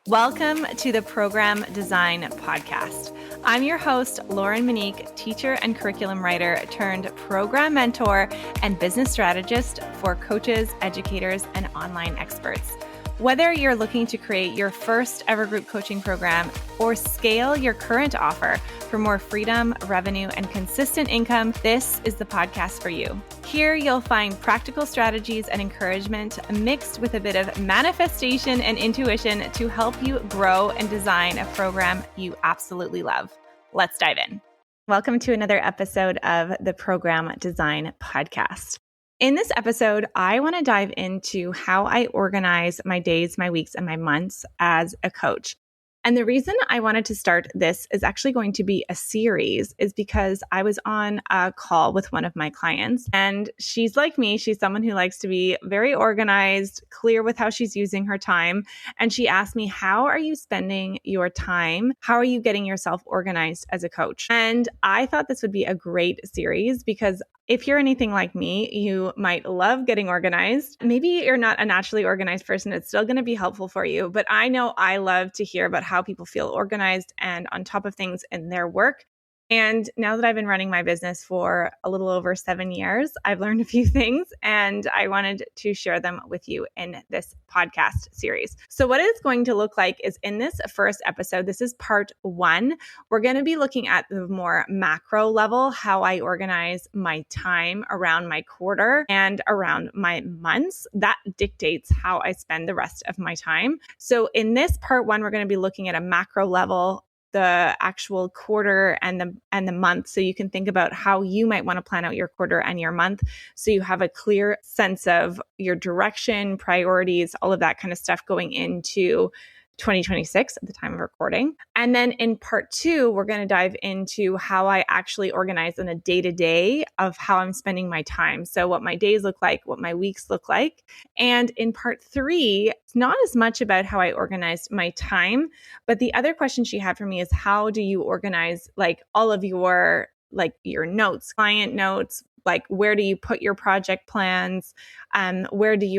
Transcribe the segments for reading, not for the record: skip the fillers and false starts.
Welcome to the Program Design Podcast. I'm your host, Lauren Monique, teacher and curriculum writer turned program mentor and business strategist for coaches, educators, and online experts. Whether you're looking to create your first ever group coaching program or scale your current offer for more freedom, revenue, and consistent income, this is the podcast for you. Here you'll find practical strategies and encouragement mixed with a bit of manifestation and intuition to help you grow and design a program you absolutely love. Let's dive in. Welcome to another episode of the Program Design Podcast. In this episode, I want to dive into how I organize my days, my weeks, and my months as a coach. And the reason I wanted to start this is actually going to be a series is because I was on a call with one of my clients and she's like me. She's someone who likes to be very organized, clear with how she's using her time. And she asked me, how are you spending your time? How are you getting yourself organized as a coach? And I thought this would be a great series because if you're anything like me, you might love getting organized. Maybe you're not a naturally organized person. It's still going to be helpful for you. But I know I love to hear about how people feel organized and on top of things in their work. And now that I've been running my business for a little over 7 years, I've learned a few things and I wanted to share them with you in this podcast series. So what it's going to look like is in this first episode, this is part 1. We're going to be looking at the more macro level, how I organize my time around my quarter and around my months. That dictates how I spend the rest of my time. So in this part 1, we're going to be looking at a macro level, the actual quarter and the month. So you can think about how you might want to plan out your quarter and your month. So you have a clear sense of your direction, priorities, all of that kind of stuff going into 2026 at the time of recording. And then in part 2, we're going to dive into how I actually organize on a day-to-day of how I'm spending my time. So what my days look like, what my weeks look like. And in part 3, it's not as much about how I organized my time, but the other question she had for me is how do you organize like all of your notes, client notes, like where do you put your project plans? Where does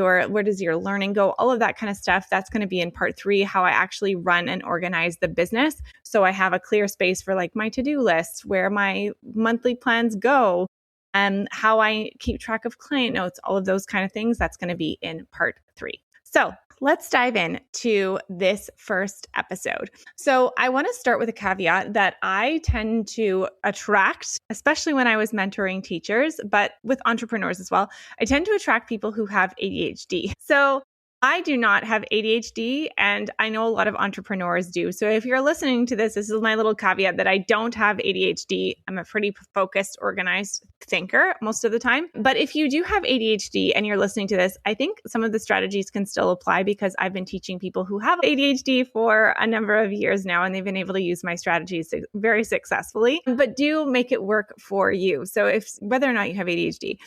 your learning go? All of that kind of stuff. That's going to be in part 3, how I actually run and organize the business. So I have a clear space for like my to-do list, where my monthly plans go, and how I keep track of client notes, all of those kind of things. That's going to be in part 3. So let's dive in to this first episode. So I want to start with a caveat that I tend to attract, especially when I was mentoring teachers, but with entrepreneurs as well, I tend to attract people who have ADHD. So I do not have ADHD, and I know a lot of entrepreneurs do. So if you're listening to this, this is my little caveat that I don't have ADHD. I'm a pretty focused, organized thinker most of the time. But if you do have ADHD and you're listening to this, I think some of the strategies can still apply because I've been teaching people who have ADHD for a number of years now, and they've been able to use my strategies very successfully. But do make it work for you. So whether or not you have ADHD,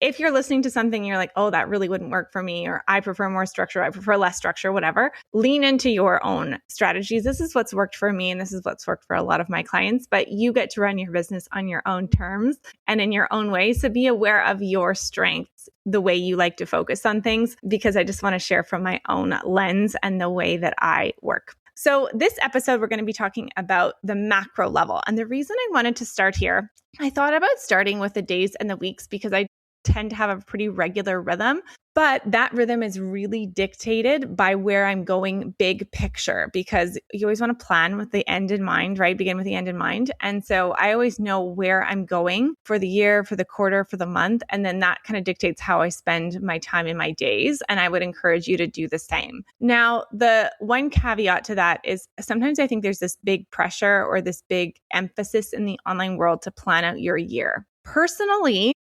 if you're listening to something, you're like, oh, that really wouldn't work for me, or I prefer more structure, I prefer less structure, whatever, lean into your own strategies. This is what's worked for me, and this is what's worked for a lot of my clients, but you get to run your business on your own terms and in your own way. So be aware of your strengths, the way you like to focus on things, because I just want to share from my own lens and the way that I work. So this episode, we're going to be talking about the macro level. And the reason I wanted to start here, I thought about starting with the days and the weeks because I tend to have a pretty regular rhythm, but that rhythm is really dictated by where I'm going big picture, because you always want to plan with the end in mind, right? Begin with the end in mind. And so I always know where I'm going for the year, for the quarter, for the month. And then that kind of dictates how I spend my time in my days. And I would encourage you to do the same. Now, the one caveat to that is sometimes I think there's this big pressure or this big emphasis in the online world to plan out your year. Personally,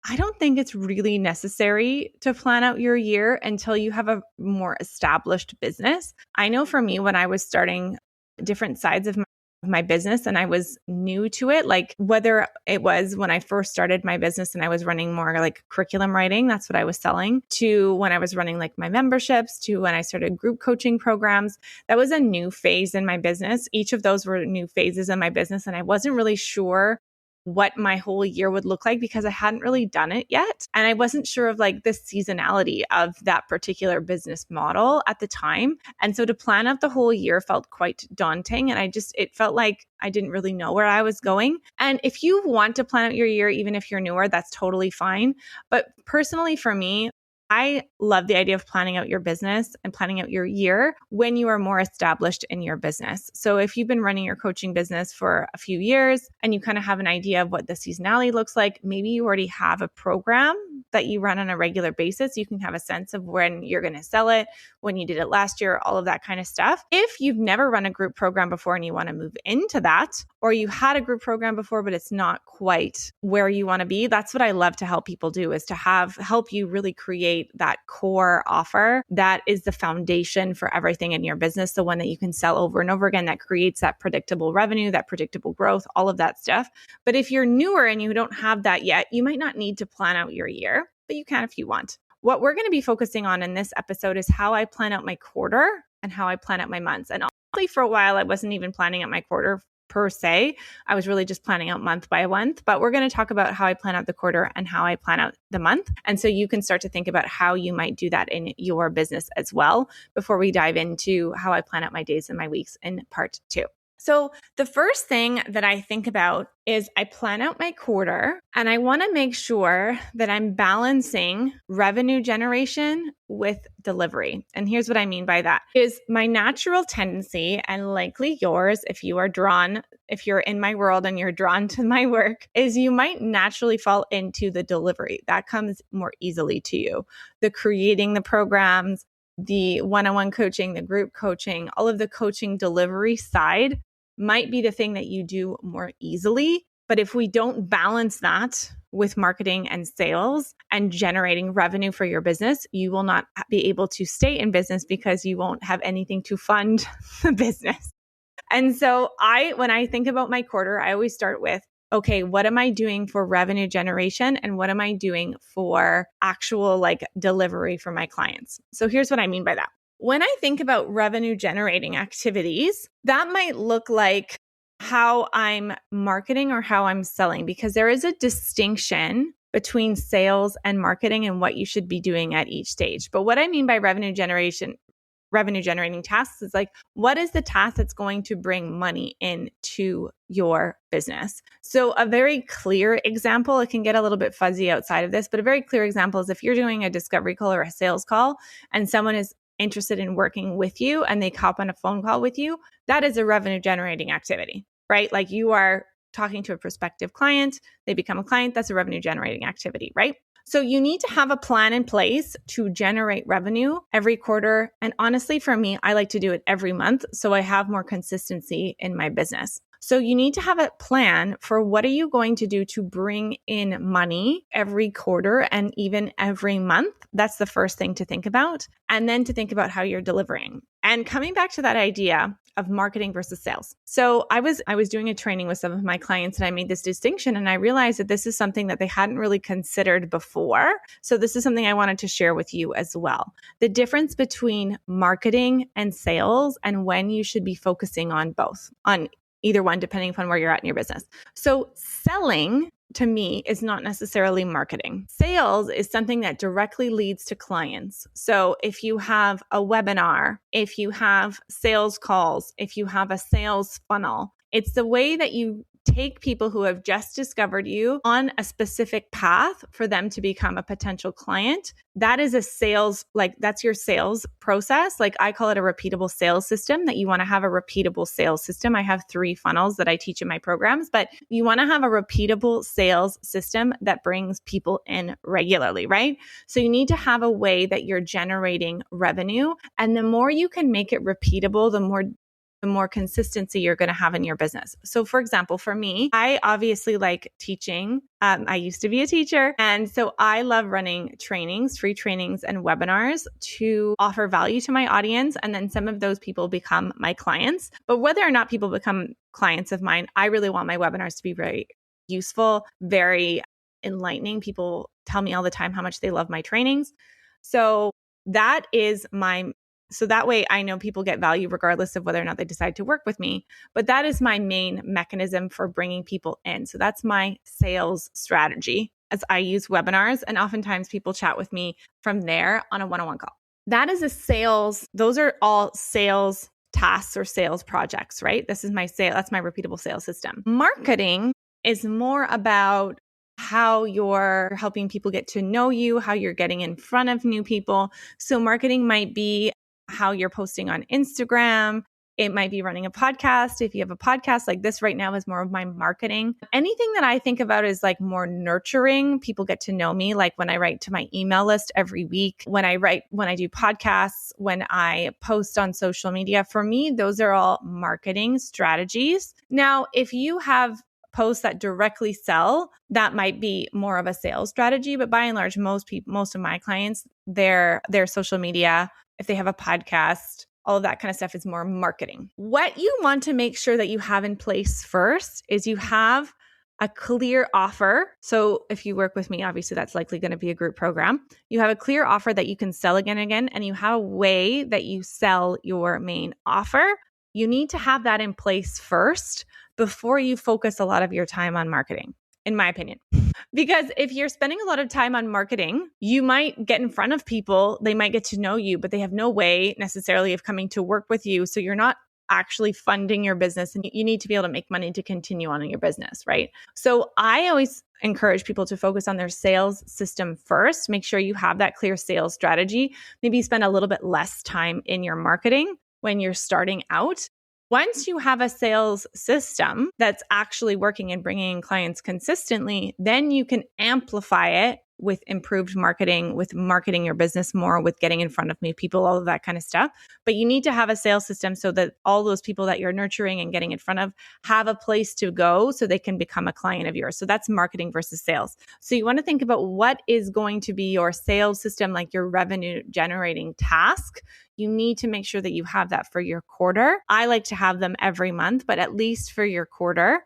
I don't think it's really necessary to plan out your year until you have a more established business. I know for me, when I was starting different sides of my business and I was new to it, like whether it was when I first started my business and I was running more like curriculum writing, that's what I was selling, to when I was running like my memberships, to when I started group coaching programs, that was a new phase in my business. Each of those were new phases in my business. And I wasn't really sure what my whole year would look like because I hadn't really done it yet. And I wasn't sure of like the seasonality of that particular business model at the time. And so to plan out the whole year felt quite daunting. And it felt like I didn't really know where I was going. And if you want to plan out your year, even if you're newer, that's totally fine. But personally for me, I love the idea of planning out your business and planning out your year when you are more established in your business. So if you've been running your coaching business for a few years and you kind of have an idea of what the seasonality looks like, maybe you already have a program that you run on a regular basis. You can have a sense of when you're going to sell it, when you did it last year, all of that kind of stuff. If you've never run a group program before and you want to move into that, or you had a group program before, but it's not quite where you want to be, that's what I love to help people do, is to help you really create that core offer that is the foundation for everything in your business, the one that you can sell over and over again, that creates that predictable revenue, that predictable growth, all of that stuff. But if you're newer and you don't have that yet, you might not need to plan out your year, but you can if you want. What we're going to be focusing on in this episode is how I plan out my quarter and how I plan out my months. And honestly, for a while, I wasn't even planning out my quarter per se. I was really just planning out month by month, but we're going to talk about how I plan out the quarter and how I plan out the month. And so you can start to think about how you might do that in your business as well before we dive into how I plan out my days and my weeks in part 2. So the first thing that I think about is I plan out my quarter and I want to make sure that I'm balancing revenue generation with delivery. And here's what I mean by that is my natural tendency, and likely yours, if you're in my world and you're drawn to my work, is you might naturally fall into the delivery. That comes more easily to you. The creating the programs, the one-on-one coaching, the group coaching, all of the coaching delivery side might be the thing that you do more easily. But if we don't balance that with marketing and sales and generating revenue for your business, you will not be able to stay in business because you won't have anything to fund the business. And so when I think about my quarter, I always start with, okay, what am I doing for revenue generation and what am I doing for actual delivery for my clients? So here's what I mean by that. When I think about revenue generating activities, that might look like how I'm marketing or how I'm selling, because there is a distinction between sales and marketing and what you should be doing at each stage. But what I mean by revenue generating tasks is what is the task that's going to bring money into your business? So a very clear example, it can get a little bit fuzzy outside of this, but a very clear example is if you're doing a discovery call or a sales call and someone is interested in working with you and they hop on a phone call with you, that is a revenue generating activity, right? Like you are talking to a prospective client, they become a client, that's a revenue generating activity, right? So you need to have a plan in place to generate revenue every quarter. And honestly, for me, I like to do it every month so I have more consistency in my business. So you need to have a plan for what are you going to do to bring in money every quarter and even every month. That's the first thing to think about. And then to think about how you're delivering. And coming back to that idea of marketing versus sales. So I was doing a training with some of my clients and I made this distinction and I realized that this is something that they hadn't really considered before. So this is something I wanted to share with you as well. The difference between marketing and sales and when you should be focusing on both, on either one, depending upon where you're at in your business. So selling to me is not necessarily marketing. Sales is something that directly leads to clients. So if you have a webinar, if you have sales calls, if you have a sales funnel, it's the way that you take people who have just discovered you on a specific path for them to become a potential client. That is a sales, that's your sales process. I call it a repeatable sales system, that you want to have a repeatable sales system. I have 3 funnels that I teach in my programs, but you want to have a repeatable sales system that brings people in regularly, right? So you need to have a way that you're generating revenue. And the more you can make it repeatable, the more consistency you're going to have in your business. So for example, for me, I obviously like teaching. I used to be a teacher. And so I love running trainings, free trainings and webinars to offer value to my audience. And then some of those people become my clients. But whether or not people become clients of mine, I really want my webinars to be very useful, very enlightening. People tell me all the time how much they love my trainings. So that is my So that way I know people get value regardless of whether or not they decide to work with me. But that is my main mechanism for bringing people in. So that's my sales strategy, as I use webinars, and oftentimes people chat with me from there on a one-on-one call. That is those are all sales tasks or sales projects, right? That's my repeatable sales system. Marketing is more about how you're helping people get to know you, how you're getting in front of new people. So marketing might be how you're posting on Instagram. It might be running a podcast. If you have a podcast, like this right now is more of my marketing. Anything that I think about is like more nurturing. People get to know me, like when I write to my email list every week, when I do podcasts, when I post on social media. For me, those are all marketing strategies. Now, if you have posts that directly sell, that might be more of a sales strategy. But by and large, most of my clients, their social media, if they have a podcast, all of that kind of stuff is more marketing. What you want to make sure that you have in place first is you have a clear offer. So if you work with me, obviously that's likely going to be a group program. You have a clear offer that you can sell again and again, and you have a way that you sell your main offer. You need to have that in place first before you focus a lot of your time on marketing, in my opinion. Because if you're spending a lot of time on marketing, you might get in front of people, they might get to know you, but they have no way necessarily of coming to work with you. So you're not actually funding your business, and you need to be able to make money to continue on in your business, right? So I always encourage people to focus on their sales system first. Make sure you have that clear sales strategy. Maybe spend a little bit less time in your marketing when you're starting out. Once you have a sales system that's actually working and bringing in clients consistently, then you can amplify it with improved marketing, with marketing your business more, with getting in front of new people, all of that kind of stuff. But you need to have a sales system so that all those people that you're nurturing and getting in front of have a place to go so they can become a client of yours. So that's marketing versus sales. So you want to think about what is going to be your sales system, like your revenue generating task. You need to make sure that you have that for your quarter. I like to have them every month, but at least for your quarter,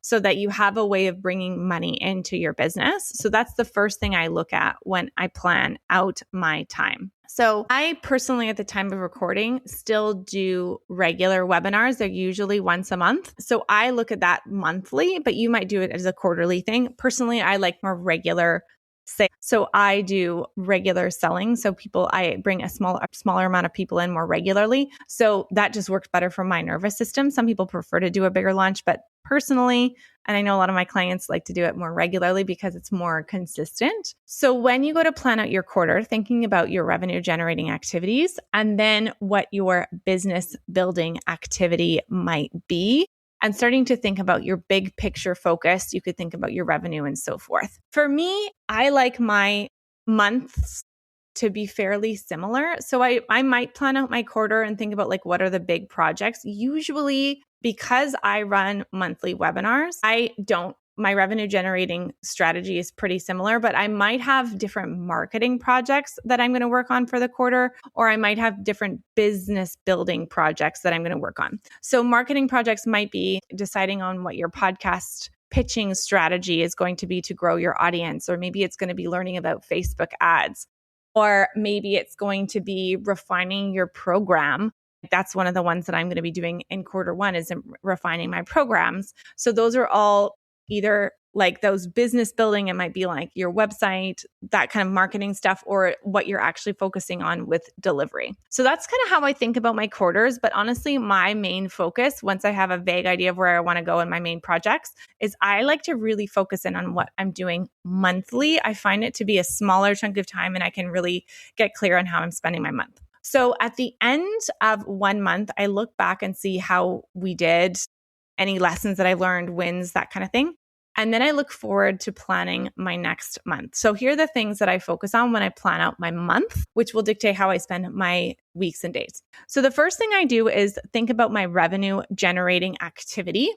so that you have a way of bringing money into your business. So that's the first thing I look at when I plan out my time. So I personally, at the time of recording, still do regular webinars. They're usually once a month. So I look at that monthly, but you might do it as a quarterly thing. Personally, I like more regular sales. So I do regular selling. So I bring a smaller amount of people in more regularly. So that just works better for my nervous system. Some people prefer to do a bigger launch, but personally, and I know a lot of my clients like to do it more regularly because it's more consistent. So when you go to plan out your quarter, thinking about your revenue generating activities and then what your business building activity might be, and starting to think about your big picture focus, you could think about your revenue and so forth. For me, I like my months to be fairly similar. So I might plan out my quarter and think about like, what are the big projects? Usually, because I run monthly webinars, my revenue generating strategy is pretty similar, but I might have different marketing projects that I'm going to work on for the quarter, or I might have different business building projects that I'm going to work on. So marketing projects might be deciding on what your podcast pitching strategy is going to be to grow your audience, or maybe it's going to be learning about Facebook ads, or maybe it's going to be refining your program. That's one of the ones that I'm going to be doing in quarter one, is refining my programs. So those are all either like those business building, it might be like your website, that kind of marketing stuff, or what you're actually focusing on with delivery. So that's kind of how I think about my quarters. But honestly, my main focus, once I have a vague idea of where I want to go in my main projects, is I like to really focus in on what I'm doing monthly. I find it to be a smaller chunk of time, and I can really get clear on how I'm spending my month. So at the end of 1 month, I look back and see how we did, any lessons that I learned, wins, that kind of thing. And then I look forward to planning my next month. So here are the things that I focus on when I plan out my month, which will dictate how I spend my weeks and days. So the first thing I do is think about my revenue generating activity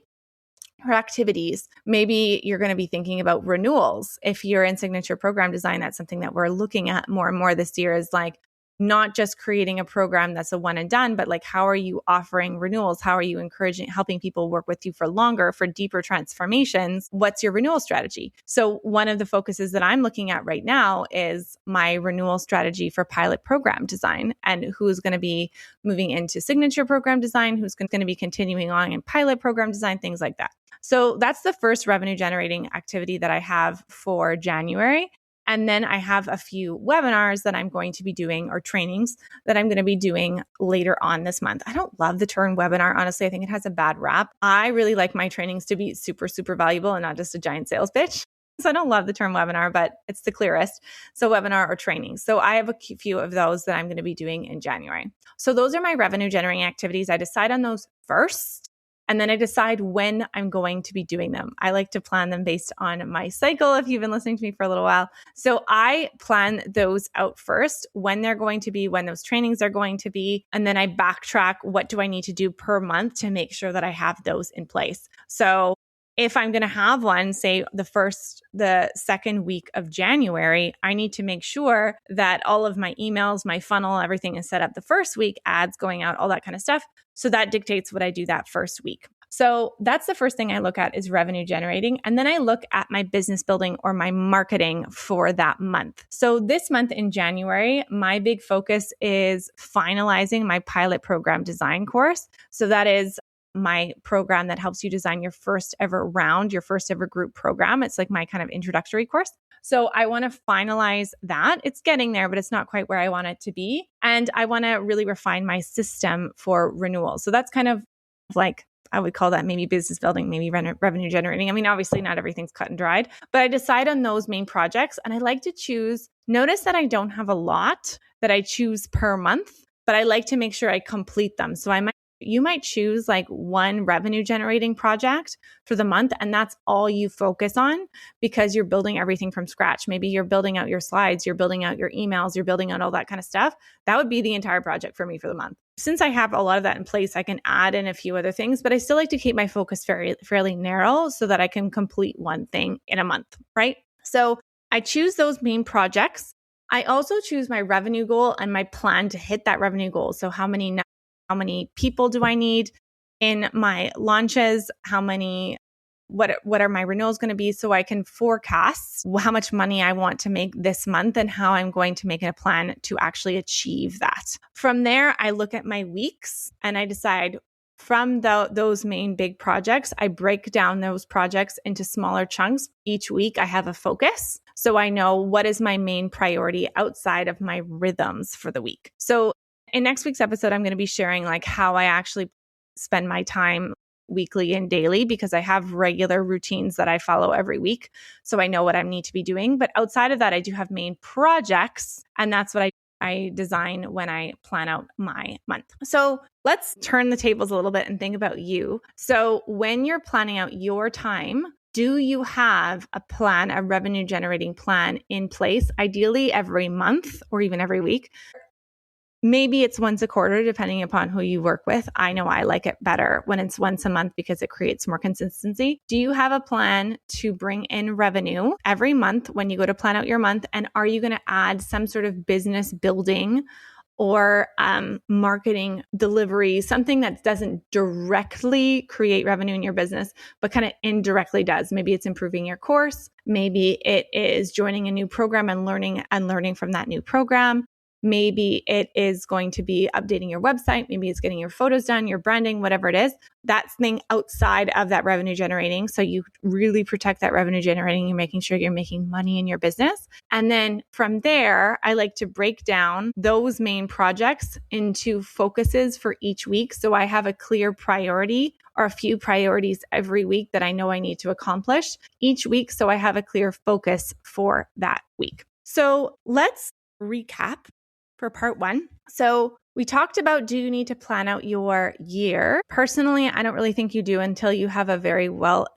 or activities. Maybe you're going to be thinking about renewals. If you're in signature program design, that's something that we're looking at more and more this year, is like, not just creating a program that's a one and done, but like, how are you offering renewals? How are you helping people work with you for longer, for deeper transformations? What's your renewal strategy? So one of the focuses that I'm looking at right now is my renewal strategy for pilot program design, and who's going to be moving into signature program design, who's going to be continuing on in pilot program design, things like that. So that's the first revenue generating activity that I have for January. And then I have a few webinars that I'm going to be doing, or trainings that I'm going to be doing later on this month. I don't love the term webinar. Honestly, I think it has a bad rap. I really like my trainings to be super, super valuable and not just a giant sales pitch. So I don't love the term webinar, but it's the clearest. So webinar or training. So I have a few of those that I'm going to be doing in January. So those are my revenue generating activities. I decide on those first, and then I decide when I'm going to be doing them. I like to plan them based on my cycle, if you've been listening to me for a little while. So I plan those out first, when they're going to be, when those trainings are going to be, and then I backtrack what do I need to do per month to make sure that I have those in place. So if I'm going to have one, say the second week of January, I need to make sure that all of my emails, my funnel, everything is set up the first week, ads going out, all that kind of stuff. So that dictates what I do that first week. So that's the first thing I look at, is revenue generating. And then I look at my business building or my marketing for that month. So this month in January, my big focus is finalizing my pilot program design course. So that is my program that helps you design your first ever round, your first ever group program. It's like my kind of introductory course. So I want to finalize that. It's getting there, but it's not quite where I want it to be. And I want to really refine my system for renewal. So that's kind of like, I would call that maybe business building, maybe revenue generating. I mean, obviously not everything's cut and dried, but I decide on those main projects, and I like to choose, notice that I don't have a lot that I choose per month, but I like to make sure I complete them. So you might choose like one revenue generating project for the month, and that's all you focus on because you're building everything from scratch. Maybe you're building out your slides, you're building out your emails, you're building out all that kind of stuff. That would be the entire project for me for the month. Since I have a lot of that in place, I can add in a few other things, but I still like to keep my focus fairly narrow so that I can complete one thing in a month, right? So I choose those main projects. I also choose my revenue goal and my plan to hit that revenue goal. So how many people do I need in my launches? What are my renewals going to be, so I can forecast how much money I want to make this month and how I'm going to make a plan to actually achieve that. From there, I look at my weeks and I decide from those main big projects, I break down those projects into smaller chunks. Each week I have a focus. So I know what is my main priority outside of my rhythms for the week. So in next week's episode, I'm going to be sharing like how I actually spend my time weekly and daily, because I have regular routines that I follow every week. So I know what I need to be doing. But outside of that, I do have main projects, and that's what I design when I plan out my month. So let's turn the tables a little bit and think about you. So when you're planning out your time, do you have a plan, a revenue generating plan in place, ideally every month or even every week? Maybe it's once a quarter, depending upon who you work with. I know I like it better when it's once a month because it creates more consistency. Do you have a plan to bring in revenue every month when you go to plan out your month? And are you going to add some sort of business building or marketing delivery, something that doesn't directly create revenue in your business, but kind of indirectly does? Maybe it's improving your course. Maybe it is joining a new program and learning from that new program. Maybe it is going to be updating your website. Maybe it's getting your photos done, your branding, whatever it is. That's thing outside of that revenue generating. So you really protect that revenue generating. You're making sure you're making money in your business. And then from there, I like to break down those main projects into focuses for each week. So I have a clear priority or a few priorities every week that I know I need to accomplish each week. So I have a clear focus for that week. So let's recap for part one. So we talked about, do you need to plan out your year? Personally, I don't really think you do until you have a very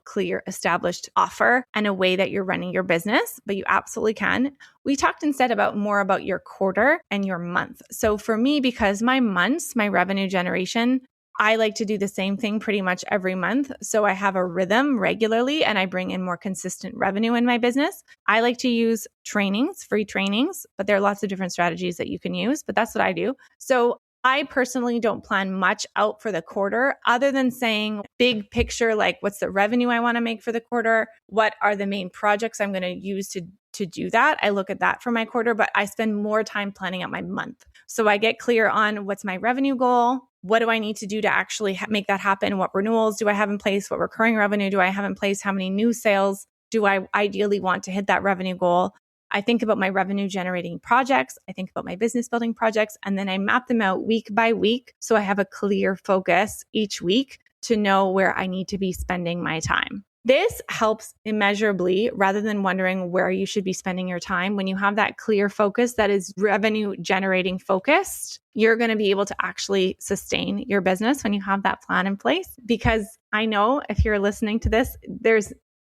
clear established offer and a way that you're running your business, but you absolutely can. We talked instead more about your quarter and your month. So for me, because my months, my revenue generation, I like to do the same thing pretty much every month. So I have a rhythm regularly and I bring in more consistent revenue in my business. I like to use trainings, free trainings, but there are lots of different strategies that you can use, but that's what I do. So I personally don't plan much out for the quarter other than saying big picture, like what's the revenue I want to make for the quarter? What are the main projects I'm going to use to do that? I look at that for my quarter, but I spend more time planning out my month. So I get clear on what's my revenue goal. What do I need to do to actually make that happen? What renewals do I have in place? What recurring revenue do I have in place? How many new sales do I ideally want to hit that revenue goal? I think about my revenue generating projects. I think about my business building projects, and then I map them out week by week. So I have a clear focus each week to know where I need to be spending my time. This helps immeasurably rather than wondering where you should be spending your time. When you have that clear focus that is revenue generating focused, you're going to be able to actually sustain your business when you have that plan in place. Because I know if you're listening to this,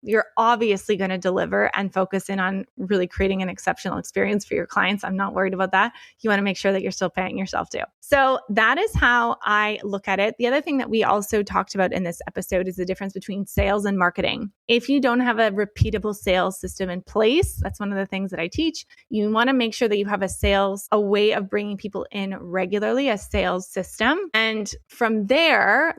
you're obviously going to deliver and focus in on really creating an exceptional experience for your clients. I'm not worried about that. You want to make sure that you're still paying yourself too. So that is how I look at it. The other thing that we also talked about in this episode is the difference between sales and marketing. If you don't have a repeatable sales system in place, that's one of the things that I teach. You want to make sure that you have a way of bringing people in regularly, a sales system. And from there,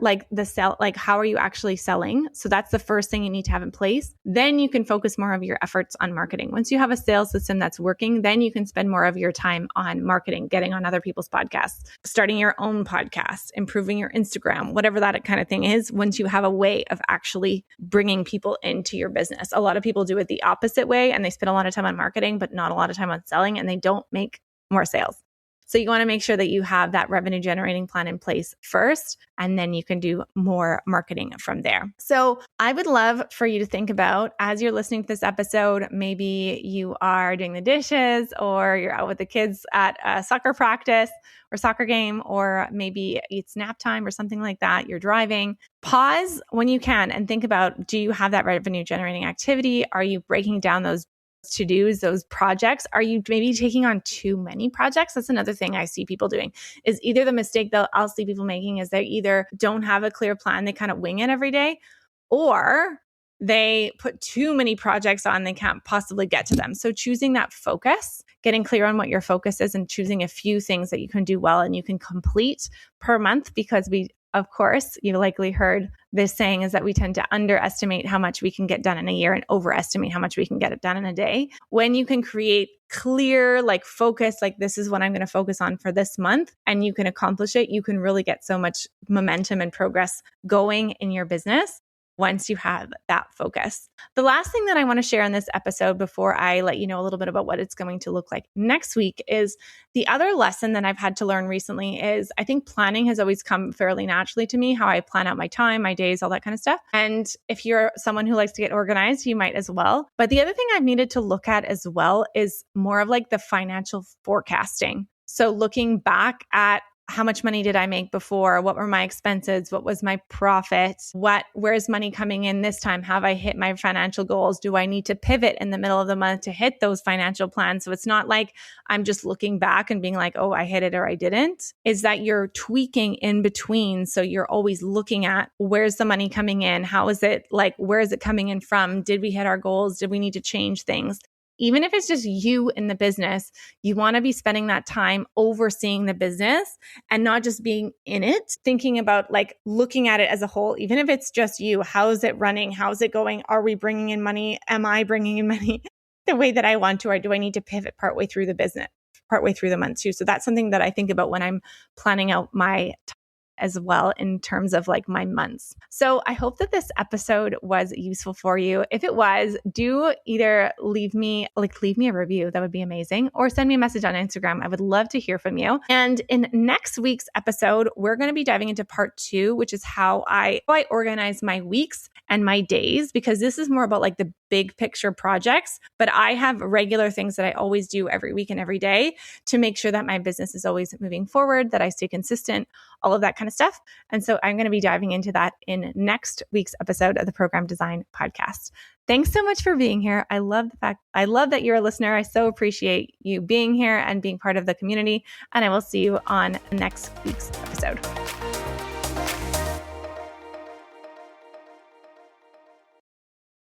how are you actually selling? So that's the first thing you need to have in place. Then you can focus more of your efforts on marketing. Once you have a sales system that's working, then you can spend more of your time on marketing, getting on other people's podcasts, starting your own podcast, improving your Instagram, whatever that kind of thing is. Once you have a way of actually bringing people into your business, a lot of people do it the opposite way and they spend a lot of time on marketing, but not a lot of time on selling, and they don't make more sales. So you want to make sure that you have that revenue generating plan in place first, and then you can do more marketing from there. So I would love for you to think about, as you're listening to this episode, maybe you are doing the dishes or you're out with the kids at a soccer practice or soccer game, or maybe it's nap time or something like that. You're driving. Pause when you can and think about, do you have that revenue generating activity? Are you breaking down those to-dos, those projects? Are you maybe taking on too many projects? That's another thing I see people doing, is either the mistake that I'll see people making is they either don't have a clear plan, they kind of wing it every day, or they put too many projects on, they can't possibly get to them. So choosing that focus, getting clear on what your focus is, and choosing a few things that you can do well and you can complete per month, because of course, you likely heard this saying is that we tend to underestimate how much we can get done in a year and overestimate how much we can get done in a day. When you can create clear, focus, this is what I'm going to focus on for this month, and you can accomplish it, you can really get so much momentum and progress going in your business once you have that focus. The last thing that I want to share in this episode before I let you know a little bit about what it's going to look like next week is the other lesson that I've had to learn recently is I think planning has always come fairly naturally to me, how I plan out my time, my days, all that kind of stuff. And if you're someone who likes to get organized, you might as well. But the other thing I've needed to look at as well is more of the financial forecasting. So looking back at how much money did I make before? What were my expenses? What was my profit? Where's money coming in this time? Have I hit my financial goals? Do I need to pivot in the middle of the month to hit those financial plans? So it's not like I'm just looking back and being like, oh, I hit it or I didn't. Is that you're tweaking in between. So you're always looking at, where's the money coming in? How is it where is it coming in from? Did we hit our goals? Did we need to change things? Even if it's just you in the business, you want to be spending that time overseeing the business and not just being in it, thinking about looking at it as a whole. Even if it's just you, how is it running? How's it going? Are we bringing in money? Am I bringing in money the way that I want to? Or do I need to pivot partway through the month too? So that's something that I think about when I'm planning out my time as well in terms of my months. So I hope that this episode was useful for you. If it was, do either leave me a review. That would be amazing. Or send me a message on Instagram. I would love to hear from you. And in next week's episode, we're going to be diving into part 2, which is how I organize my weeks and my days, because this is more about the big picture projects, but I have regular things that I always do every week and every day to make sure that my business is always moving forward, that I stay consistent, all of that kind of stuff. And so I'm going to be diving into that in next week's episode of the Program Design Podcast. Thanks so much for being here. I love that you're a listener. I so appreciate you being here and being part of the community. And I will see you on next week's episode.